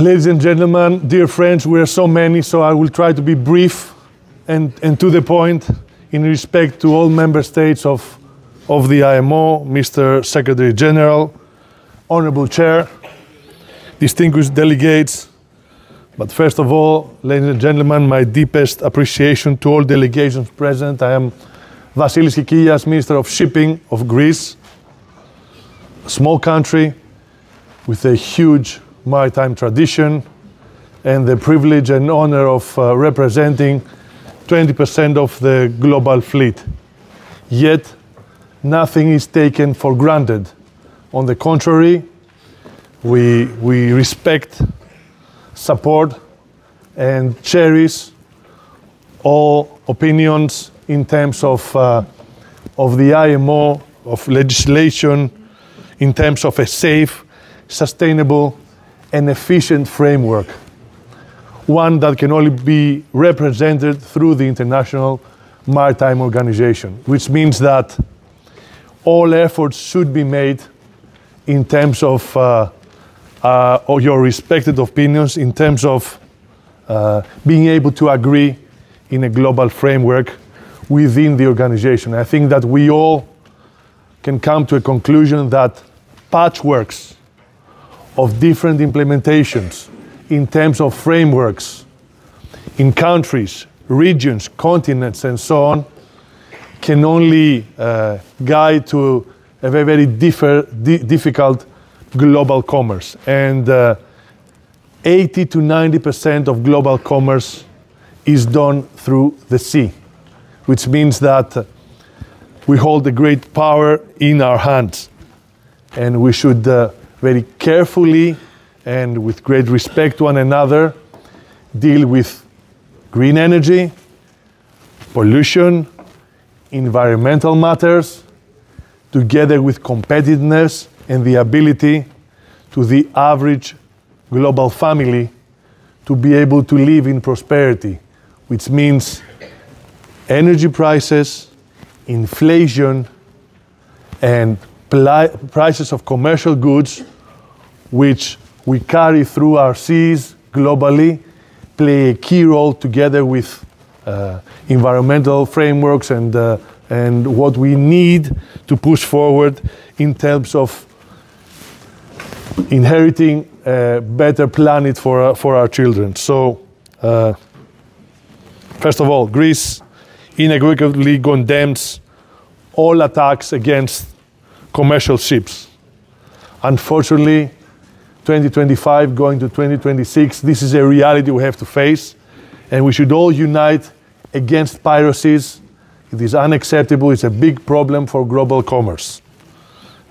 Ladies and gentlemen, dear friends, we are so many, so I will try to be brief and to the point in respect to all member states of the IMO, Mr. Secretary General, Honorable Chair, distinguished delegates. But first of all, ladies and gentlemen, my deepest appreciation to all delegations present. I am Vasilis Kikilias, Minister of Shipping of Greece, a small country with a huge maritime tradition and the privilege and honor of representing 20% of the global fleet. Yet, nothing is taken for granted. On the contrary, we respect, support, and cherish all opinions in terms of the IMO, of legislation, in terms of a safe, sustainable, and efficient framework. One that can only be represented through the International Maritime Organization, which means that all efforts should be made in terms of your respected opinions, in terms of being able to agree in a global framework within the organization. I think that we all can come to a conclusion that patchworks of different implementations in terms of frameworks in countries, regions, continents, and so on can only guide to a very difficult global commerce. And 80 to 90% of global commerce is done through the sea, which means that we hold a great power in our hands. And we should very carefully and with great respect to one another deal with green energy, pollution, environmental matters, together with competitiveness and the ability to the average global family to be able to live in prosperity, which means energy prices, inflation, and prices of commercial goods, which we carry through our seas globally, play a key role together with environmental frameworks and what we need to push forward in terms of inheriting a better planet for our children. So, first of all, Greece unequivocally condemns all attacks against commercial ships. Unfortunately, 2025 going to 2026, this is a reality we have to face, and we should all unite against piracies. It is unacceptable. It's a big problem for global commerce.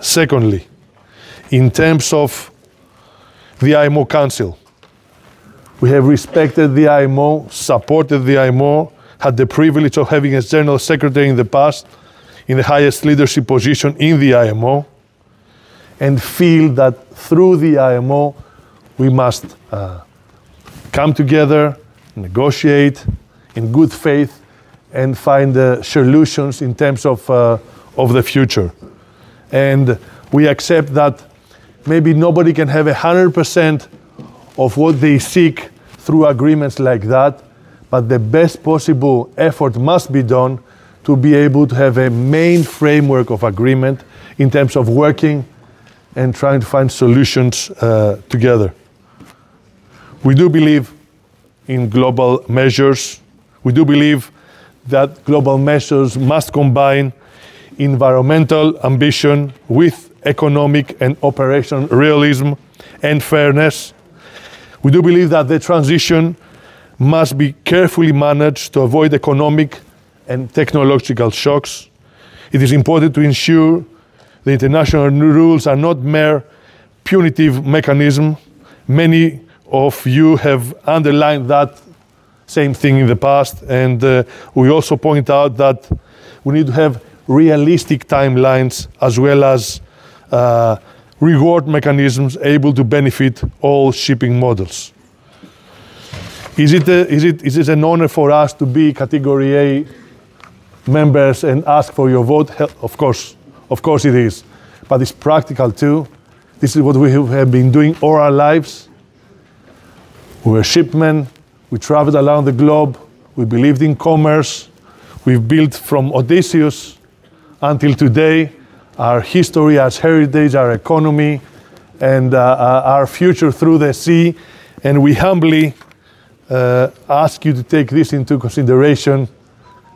Secondly, in terms of the IMO Council, we have respected the IMO, supported the IMO, had the privilege of having as General Secretary in the past in the highest leadership position in the IMO, and feel that through the IMO we must come together, negotiate in good faith, and find solutions in terms of the future. And we accept that maybe nobody can have 100% of what they seek through agreements like that, but the best possible effort must be done to be able to have a main framework of agreement in terms of working and trying to find solutions together. We do believe in global measures. We do believe that global measures must combine environmental ambition with economic and operational realism and fairness. We do believe that the transition must be carefully managed to avoid economic and technological shocks. It is important to ensure the international rules are not mere punitive mechanisms. Many of you have underlined that same thing in the past, and we also point out that we need to have realistic timelines as well as reward mechanisms able to benefit all shipping models. Is it an honor for us to be Category A members and ask for your vote? Of course it is. But it's practical too. This is what we have been doing all our lives. We were shipmen, we traveled around the globe, we believed in commerce, we've built from Odysseus until today our history, our heritage, our economy, and our future through the sea. And we humbly ask you to take this into consideration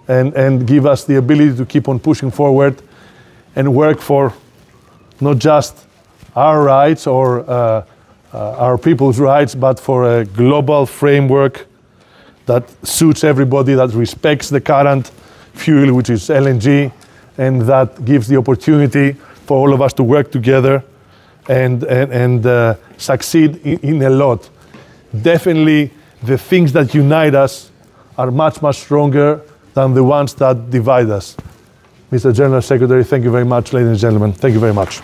and give us the ability to keep on pushing forward and work for not just our rights or our people's rights, but for a global framework that suits everybody, that respects the current fuel, which is LNG, and that gives the opportunity for all of us to work together and succeed in a lot. Definitely, the things that unite us are much, much stronger than the ones that divide us. Mr. General Secretary, thank you very much, ladies and gentlemen. Thank you very much.